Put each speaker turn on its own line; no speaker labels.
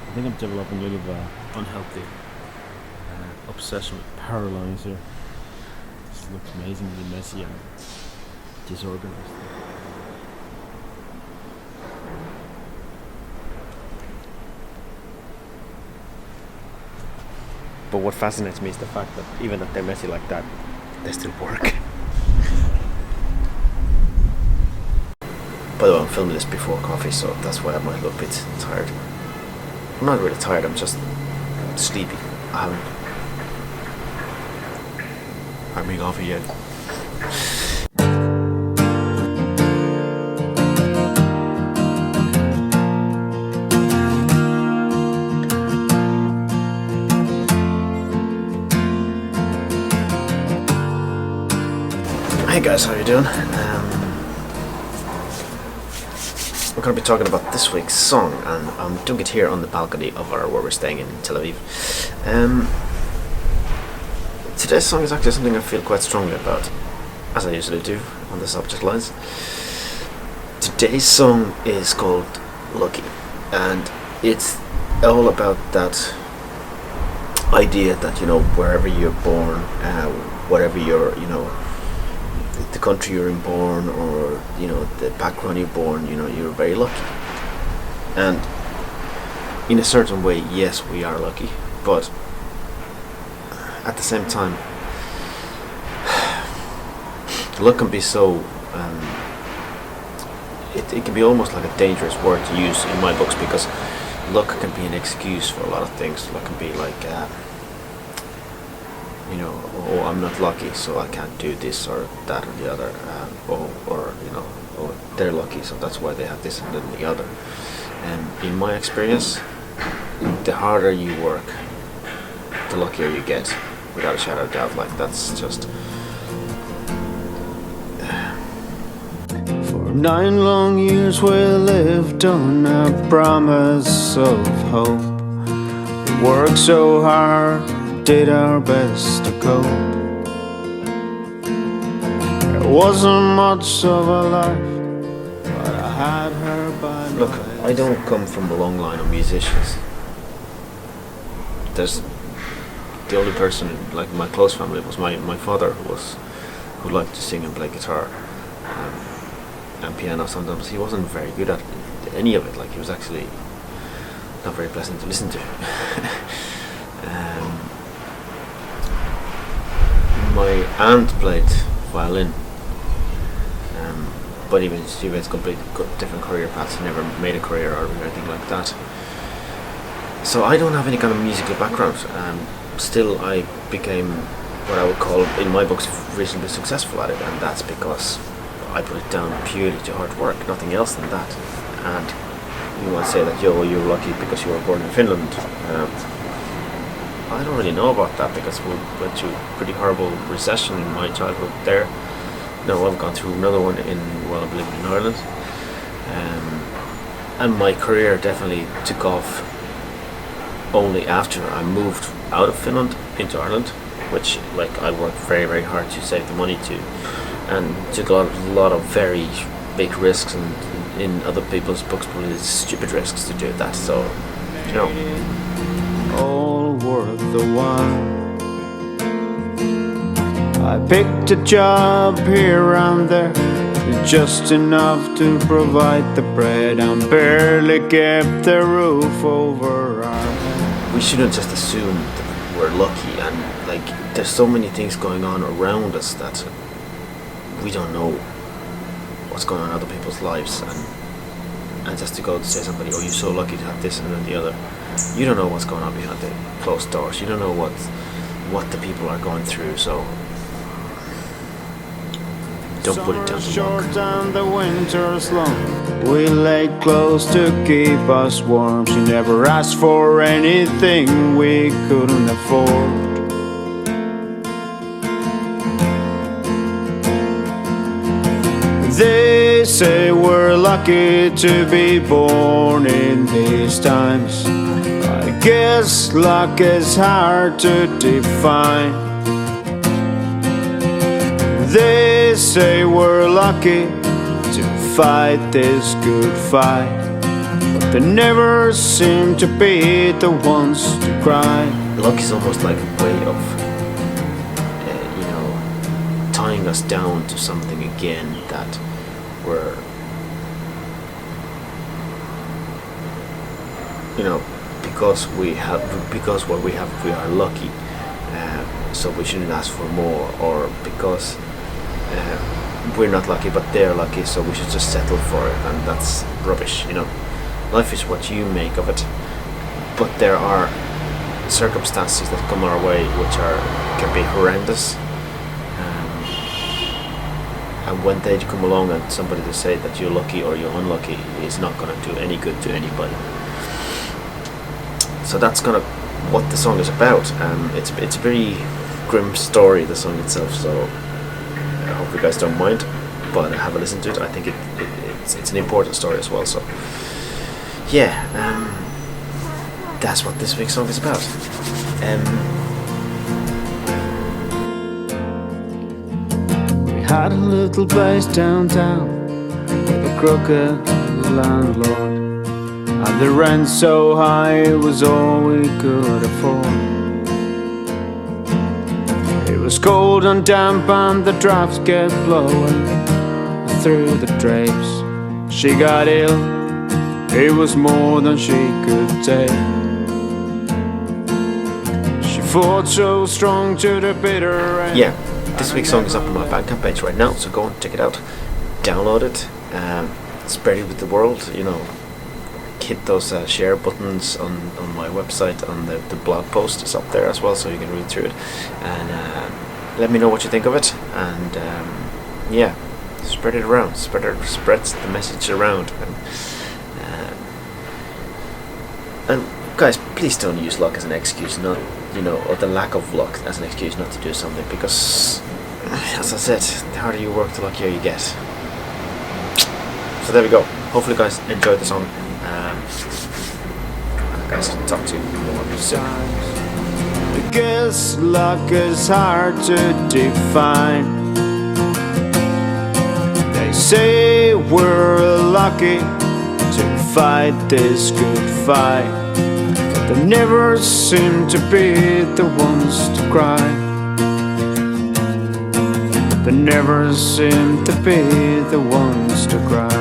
I think I'm developing a little bit of unhealthy obsession with power lines here. This looks amazingly messy and disorganized. But what fascinates me is the fact that even that they're messy like that, they still work. By the way, I'm filming this before coffee, so that's why I might look a bit tired. I'm not really tired, I'm just sleepy. I haven't had my coffee yet. Hey guys, how you doing? We're going to be talking about this week's song, and I'm doing it here on the balcony of where we're staying in Tel Aviv. Today's song is actually something I feel quite strongly about, as I usually do on the subject lines. Today's song is called Lucky, and it's all about that idea that, you know, wherever you're born, whatever you're, you know, the country you're born, or, you know, the background you're born, you know, you're very lucky. And in a certain way, yes, we are lucky, but at the same time, luck can be so it can be almost like a dangerous word to use in my books, because luck can be an excuse for a lot of things. Luck can be like you know, oh, I'm not lucky, so I can't do this or that or the other, or you know, oh, they're lucky, so that's why they have this and then the other. And in my experience, the harder you work, the luckier you get, without a shadow of doubt. Like, that's just. For 9 long years we lived on a promise of hope. We worked so hard, did our best to cope. It wasn't much of a life, but I had her by my Look, I don't come from a long line of musicians. There's the only person, like, my close family was my father, who liked to sing and play guitar and piano sometimes. He wasn't very good at any of it. Like, he was actually not very pleasant to listen to. My aunt played violin, but even she went completely different career paths. She never made a career or anything like that. So I don't have any kind of musical background. Still, I became what I would call, in my books, reasonably successful at it, and that's because I put it down purely to hard work, nothing else than that. And you might say that, yo, you're lucky because you were born in Finland. I don't really know about that, because we went through a pretty horrible recession in my childhood there. Now I've gone through another one while I'm living in Ireland. And my career definitely took off only after I moved out of Finland into Ireland, which, like, I worked very, very hard to save the money to, and took a lot of very big risks, and in other people's books, probably stupid risks to do that. So, you know, all worth the while. I picked a job here and there, just enough to provide the bread, and barely kept the roof over our head. We shouldn't just assume that we're lucky, and, like, there's so many things going on around us that we don't know what's going on in other people's lives, and just to go to say to somebody, oh, you're so lucky to have this and then the other, you don't know what's going on behind the closed doors. You don't know what the people are going through. So don't put it down to luck. Short and the winter's long. We lay close to keep us warm. She never asked for anything we couldn't afford. They say we're lucky to be born in these times. I guess luck is hard to define. They say we're lucky to fight this good fight.
but they never seem to be the ones to cry.
Luck is almost like a way of, tying us down to something again that we're, because what we have, we are lucky, so we shouldn't ask for more, or because we're not lucky but they're lucky, so we should just settle for it, and that's rubbish. Life is what you make of it, but there are circumstances that come our way which can be horrendous, and when they come along and somebody to say that you're lucky or you're unlucky is not going to do any good to anybody. So that's kind of what the song is about. It's a very grim story, the song itself, so I hope you guys don't mind, but have a listen to it. I think it's an important story as well, so yeah, that's what this week's song is about.
We had a little place downtown with a crooked landlord, and the rent so high it was all we could afford. It was cold and damp and the drafts kept blowing through the drapes. She got ill, it was more than she could take. She fought so strong to the bitter end.
Yeah, this week's song is up on my Bandcamp page right now, so go and check it out, download it, spread it with the world, hit those share buttons on my website, on the blog post is up there as well, so you can read through it, and let me know what you think of it, and yeah, spread it around, spreads the message around, and guys, please don't use luck as an excuse, not or the lack of luck as an excuse not to do something, because as I said, the harder you work, the luckier you get. So there we go. Hopefully guys enjoyed the song. Guys, talk to you more soon.
I guess luck is hard to define. They say we're lucky to fight this good fight, but they never seem to be the ones to cry. They never seem to be the ones to cry.